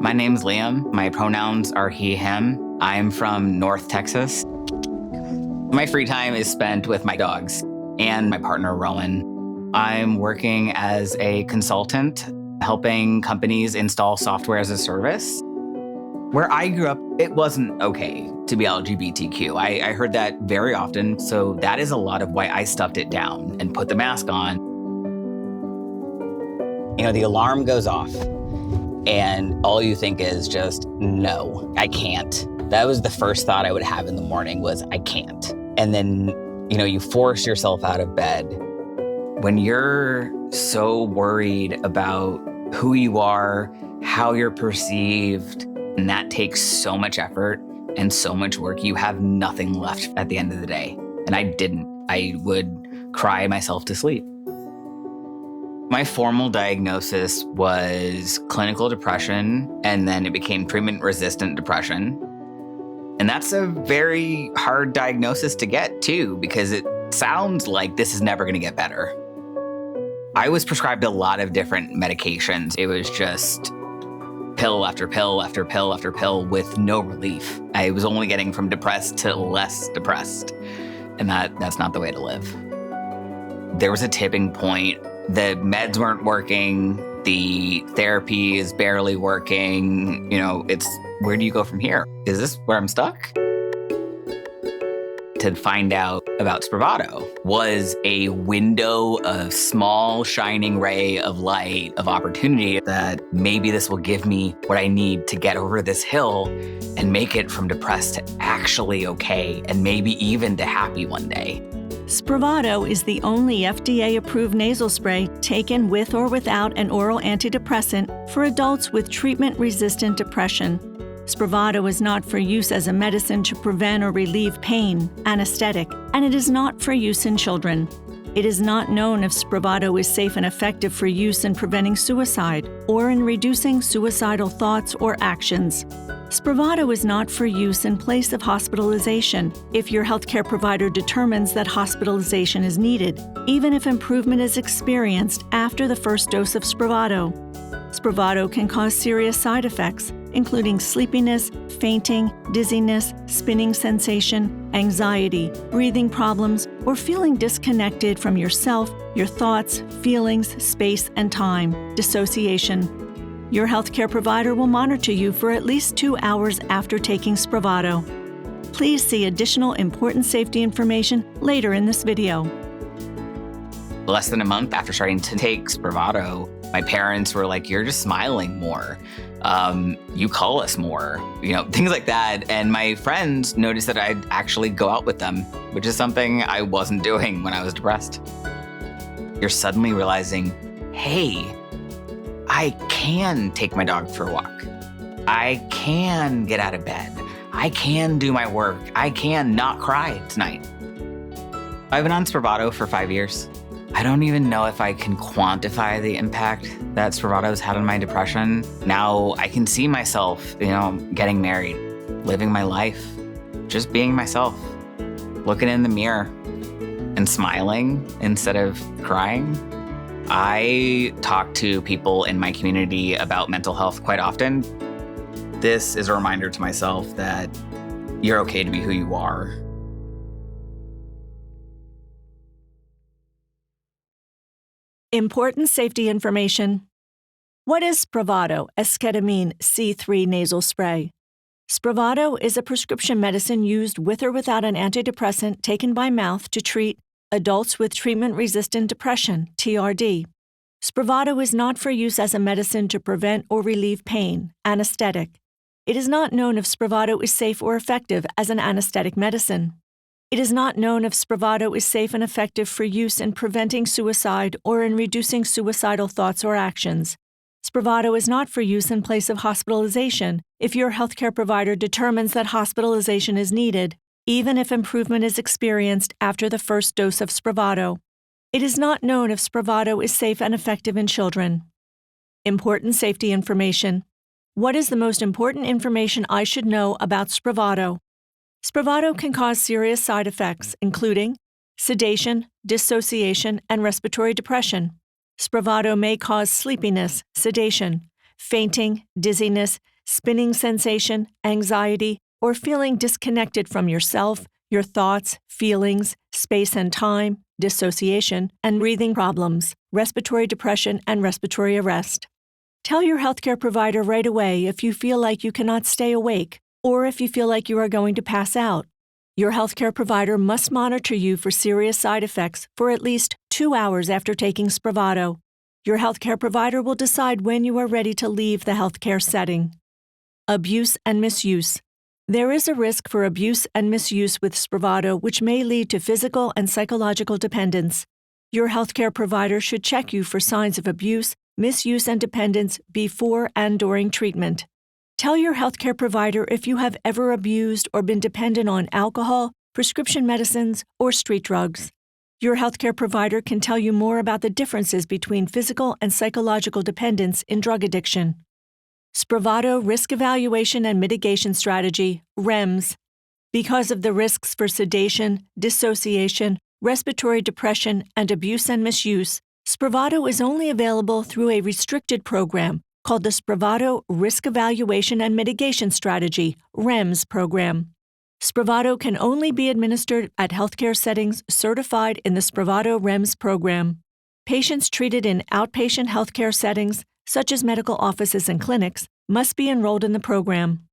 My name's Liam. My pronouns are he, him. I'm from North Texas. My free time is spent with my dogs and my partner, Rowan. I'm working as a consultant, helping companies install software as a service. Where I grew up, it wasn't okay to be LGBTQ. I heard that very often, so that is a lot of why I stuffed it down and put the mask on. You know, the alarm goes off, and all you think is just, no, I can't. That was the first thought I would have in the morning was, I can't. And then, you know, you force yourself out of bed. When you're so worried about who you are, how you're perceived, and that takes so much effort and so much work, you have nothing left at the end of the day. And I didn't. I would cry myself to sleep. My formal diagnosis was clinical depression, and then it became treatment-resistant depression. And that's a very hard diagnosis to get, too, because it sounds like this is never going to get better. I was prescribed a lot of different medications. It was just pill after pill after pill after pill with no relief. I was only getting from depressed to less depressed. And that's not the way to live. There was a tipping point. The meds weren't working. The therapy is barely working. You know, where do you go from here? Is this where I'm stuck? To find out about Spravato was a window of small shining ray of light, of opportunity, that maybe this will give me what I need to get over this hill and make it from depressed to actually okay, and maybe even to happy one day. Spravato is the only FDA-approved nasal spray taken with or without an oral antidepressant for adults with treatment-resistant depression. Spravato is not for use as a medicine to prevent or relieve pain, anesthetic, and it is not for use in children. It is not known if Spravato is safe and effective for use in preventing suicide or in reducing suicidal thoughts or actions. Spravato is not for use in place of hospitalization if your healthcare provider determines that hospitalization is needed, even if improvement is experienced after the first dose of Spravato. Spravato can cause serious side effects, including sleepiness, fainting, dizziness, spinning sensation, anxiety, breathing problems, or feeling disconnected from yourself, your thoughts, feelings, space, and time, dissociation. Your healthcare provider will monitor you for at least 2 hours after taking Spravato. Please see additional important safety information later in this video. Less than a month after starting to take Spravato, my parents were like, you're just smiling more. You call us more, things like that. And my friends noticed that I'd actually go out with them, which is something I wasn't doing when I was depressed. You're suddenly realizing, hey, I can take my dog for a walk. I can get out of bed. I can do my work. I can not cry tonight. I've been on Spravato for 5 years. I don't even know if I can quantify the impact that Spravato's had on my depression. Now I can see myself, getting married, living my life, just being myself, looking in the mirror and smiling instead of crying. I talk to people in my community about mental health quite often. This is a reminder to myself that you're okay to be who you are. Important safety information. What is Spravato, esketamine C3 nasal spray? Spravato is a prescription medicine used with or without an antidepressant taken by mouth to treat adults with treatment-resistant depression, TRD. Spravato is not for use as a medicine to prevent or relieve pain, anesthetic. It is not known if Spravato is safe or effective as an anesthetic medicine. It is not known if Spravato is safe and effective for use in preventing suicide or in reducing suicidal thoughts or actions. Spravato is not for use in place of hospitalization if your healthcare provider determines that hospitalization is needed, even if improvement is experienced after the first dose of Spravato. It is not known if Spravato is safe and effective in children. Important safety information. What is the most important information I should know about Spravato? Spravato can cause serious side effects, including sedation, dissociation, and respiratory depression. Spravato may cause sleepiness, sedation, fainting, dizziness, spinning sensation, anxiety, or feeling disconnected from yourself, your thoughts, feelings, space and time, dissociation, and breathing problems, respiratory depression, and respiratory arrest. Tell your healthcare provider right away if you feel like you cannot stay awake or if you feel like you are going to pass out. Your healthcare provider must monitor you for serious side effects for at least 2 hours after taking Spravato. Your healthcare provider will decide when you are ready to leave the healthcare setting. Abuse and misuse. There is a risk for abuse and misuse with Spravato, which may lead to physical and psychological dependence. Your healthcare provider should check you for signs of abuse, misuse, and dependence before and during treatment. Tell your healthcare provider if you have ever abused or been dependent on alcohol, prescription medicines, or street drugs. Your healthcare provider can tell you more about the differences between physical and psychological dependence in drug addiction. Spravato Risk Evaluation and Mitigation Strategy, REMS. Because of the risks for sedation, dissociation, respiratory depression, and abuse and misuse, Spravato is only available through a restricted program called the Spravato Risk Evaluation and Mitigation Strategy, REMS program. Spravato can only be administered at healthcare settings certified in the Spravato REMS program. Patients treated in outpatient healthcare settings, such as medical offices and clinics, must be enrolled in the program.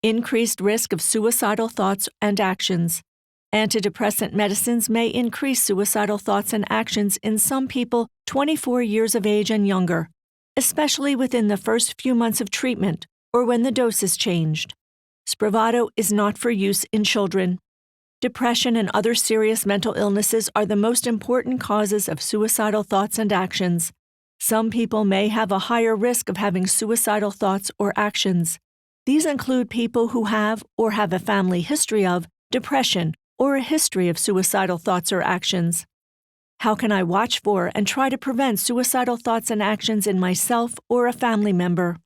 Increased risk of suicidal thoughts and actions. Antidepressant medicines may increase suicidal thoughts and actions in some people 24 years of age and younger, especially within the first few months of treatment or when the dose is changed. Spravato is not for use in children. Depression and other serious mental illnesses are the most important causes of suicidal thoughts and actions. Some people may have a higher risk of having suicidal thoughts or actions. These include people who have or have a family history of depression or a history of suicidal thoughts or actions. How can I watch for and try to prevent suicidal thoughts and actions in myself or a family member?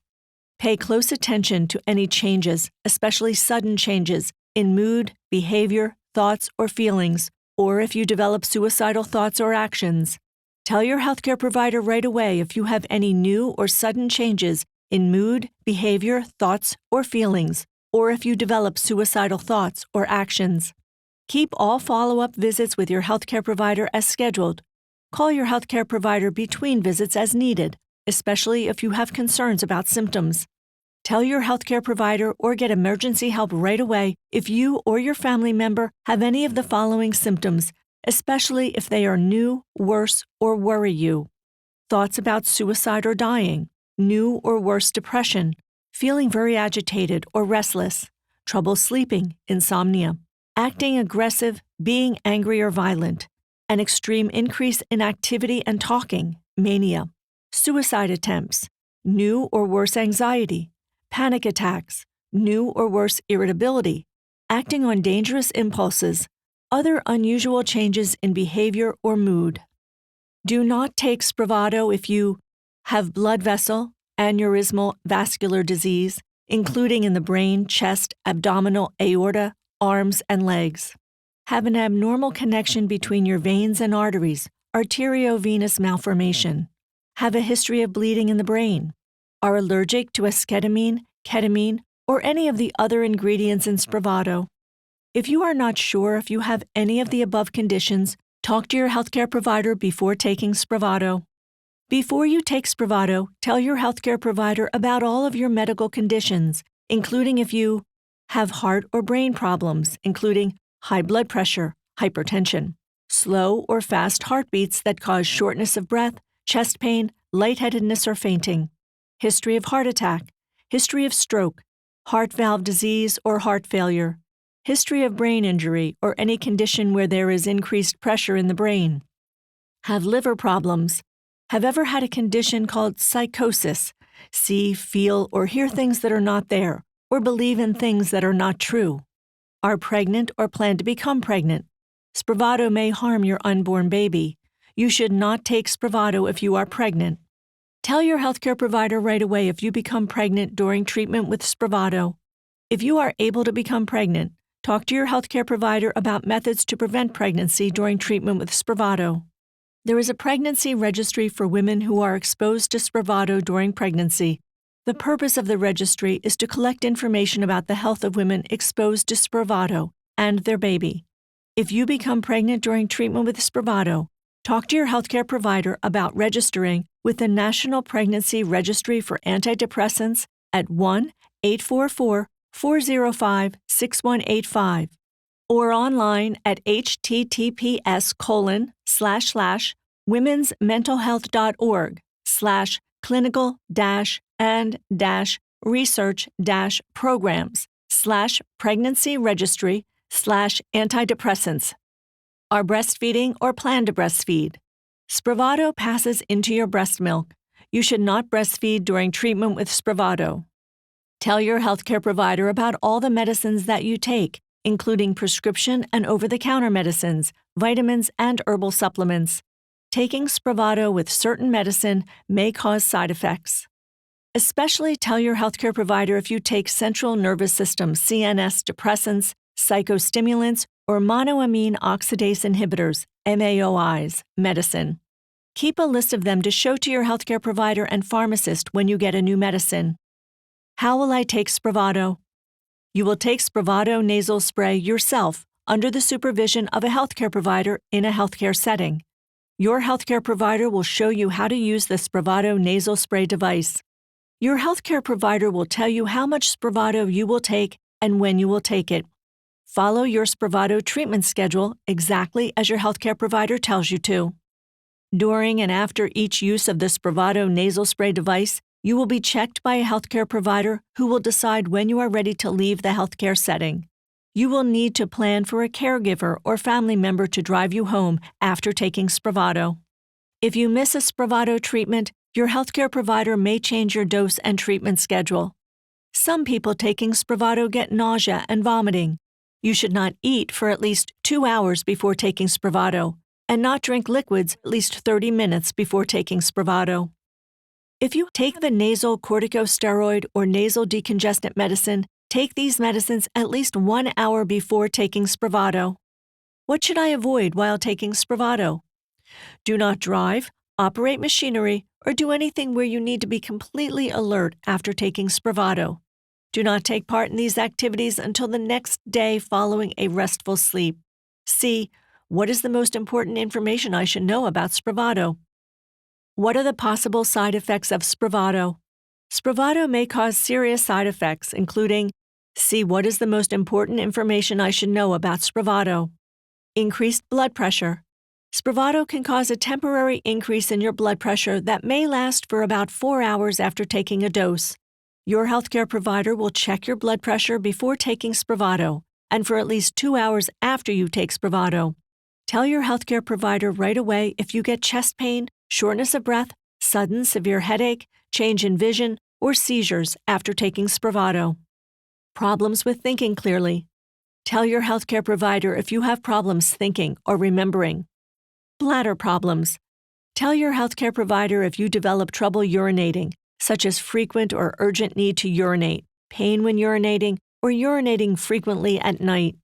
Pay close attention to any changes, especially sudden changes, in mood, behavior, thoughts, or feelings, or if you develop suicidal thoughts or actions. Tell your healthcare provider right away if you have any new or sudden changes in mood, behavior, thoughts, or feelings, or if you develop suicidal thoughts or actions. Keep all follow-up visits with your healthcare provider as scheduled. Call your healthcare provider between visits as needed, especially if you have concerns about symptoms. Tell your healthcare provider or get emergency help right away if you or your family member have any of the following symptoms, especially if they are new, worse, or worry you. Thoughts about suicide or dying, new or worse depression, feeling very agitated or restless, trouble sleeping, insomnia, acting aggressive, being angry or violent, an extreme increase in activity and talking, mania, suicide attempts, new or worse anxiety, panic attacks, new or worse irritability, acting on dangerous impulses, other unusual changes in behavior or mood. Do not take Spravato if you have blood vessel, aneurysmal vascular disease, including in the brain, chest, abdominal, aorta, arms, and legs. Have an abnormal connection between your veins and arteries, arteriovenous malformation. Have a history of bleeding in the brain. Are allergic to esketamine, ketamine, or any of the other ingredients in Spravato. If you are not sure if you have any of the above conditions, talk to your healthcare provider before taking Spravato. Before you take Spravato, tell your healthcare provider about all of your medical conditions, including if you have heart or brain problems, including high blood pressure, hypertension, slow or fast heartbeats that cause shortness of breath, chest pain, lightheadedness, or fainting, history of heart attack, history of stroke, heart valve disease or heart failure, history of brain injury or any condition where there is increased pressure in the brain, have liver problems, have ever had a condition called psychosis, see, feel, or hear things that are not there, or believe in things that are not true, are pregnant or plan to become pregnant. Spravato may harm your unborn baby. You should not take Spravato if you are pregnant. Tell your healthcare provider right away if you become pregnant during treatment with Spravato. If you are able to become pregnant, talk to your healthcare provider about methods to prevent pregnancy during treatment with Spravato. There is a pregnancy registry for women who are exposed to Spravato during pregnancy. The purpose of the registry is to collect information about the health of women exposed to Spravato and their baby. If you become pregnant during treatment with Spravato, talk to your healthcare provider about registering with the National Pregnancy Registry for Antidepressants at 1-844-405-6185 or online at https://womens-mental-health.org/clinical-and-research-pregnancy-registry/antidepressants. Are breastfeeding or plan to breastfeed? Spravato passes into your breast milk. You should not breastfeed during treatment with Spravato. Tell your healthcare provider about all the medicines that you take, including prescription and over-the-counter medicines, vitamins, and herbal supplements. Taking Spravato with certain medicine may cause side effects. Especially tell your healthcare provider if you take central nervous system CNS depressants, psychostimulants, or monoamine oxidase inhibitors, MAOIs, medicine. Keep a list of them to show to your healthcare provider and pharmacist when you get a new medicine. How will I take Spravato? You will take Spravato nasal spray yourself under the supervision of a healthcare provider in a healthcare setting. Your healthcare provider will show you how to use the Spravato nasal spray device. Your healthcare provider will tell you how much Spravato you will take and when you will take it. Follow your Spravato treatment schedule exactly as your healthcare provider tells you to. During and after each use of the Spravato nasal spray device, you will be checked by a healthcare provider who will decide when you are ready to leave the healthcare setting. You will need to plan for a caregiver or family member to drive you home after taking Spravato. If you miss a Spravato treatment, your healthcare provider may change your dose and treatment schedule. Some people taking Spravato get nausea and vomiting. You should not eat for at least 2 hours before taking Spravato, and not drink liquids at least 30 minutes before taking Spravato. If you take the nasal corticosteroid or nasal decongestant medicine, take these medicines at least 1 hour before taking Spravato. What should I avoid while taking Spravato? Do not drive, operate machinery, or do anything where you need to be completely alert after taking Spravato. Do not take part in these activities until the next day following a restful sleep. C. What is the most important information I should know about Spravato? What are the possible side effects of Spravato? Spravato may cause serious side effects, including C. What is the most important information I should know about Spravato? Increased blood pressure. Spravato can cause a temporary increase in your blood pressure that may last for about 4 hours after taking a dose. Your healthcare provider will check your blood pressure before taking Spravato and for at least 2 hours after you take Spravato. Tell your healthcare provider right away if you get chest pain, shortness of breath, sudden severe headache, change in vision, or seizures after taking Spravato. Problems with thinking clearly. Tell your healthcare provider if you have problems thinking or remembering. Bladder problems. Tell your healthcare provider if you develop trouble urinating, such as frequent or urgent need to urinate, pain when urinating, or urinating frequently at night.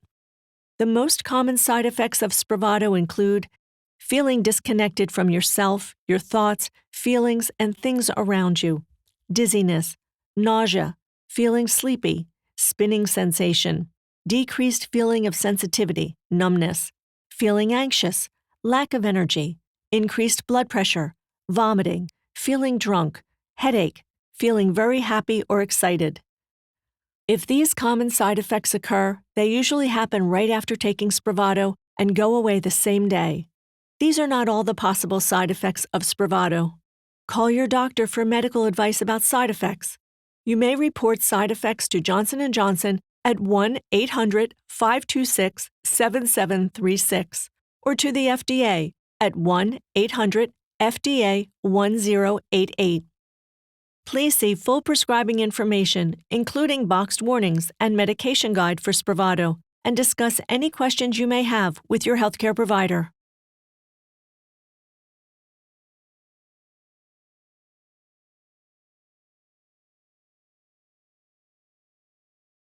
The most common side effects of Spravato include feeling disconnected from yourself, your thoughts, feelings, and things around you, dizziness, nausea, feeling sleepy, spinning sensation, decreased feeling of sensitivity, numbness, feeling anxious, lack of energy, increased blood pressure, vomiting, feeling drunk, headache, feeling very happy or excited. If these common side effects occur, they usually happen right after taking Spravato and go away the same day. These are not all the possible side effects of Spravato. Call your doctor for medical advice about side effects. You may report side effects to Johnson & Johnson at 1-800-526-7736 or to the FDA at 1-800-FDA-1088. Please see full prescribing information, including boxed warnings and medication guide for Spravato, and discuss any questions you may have with your healthcare provider.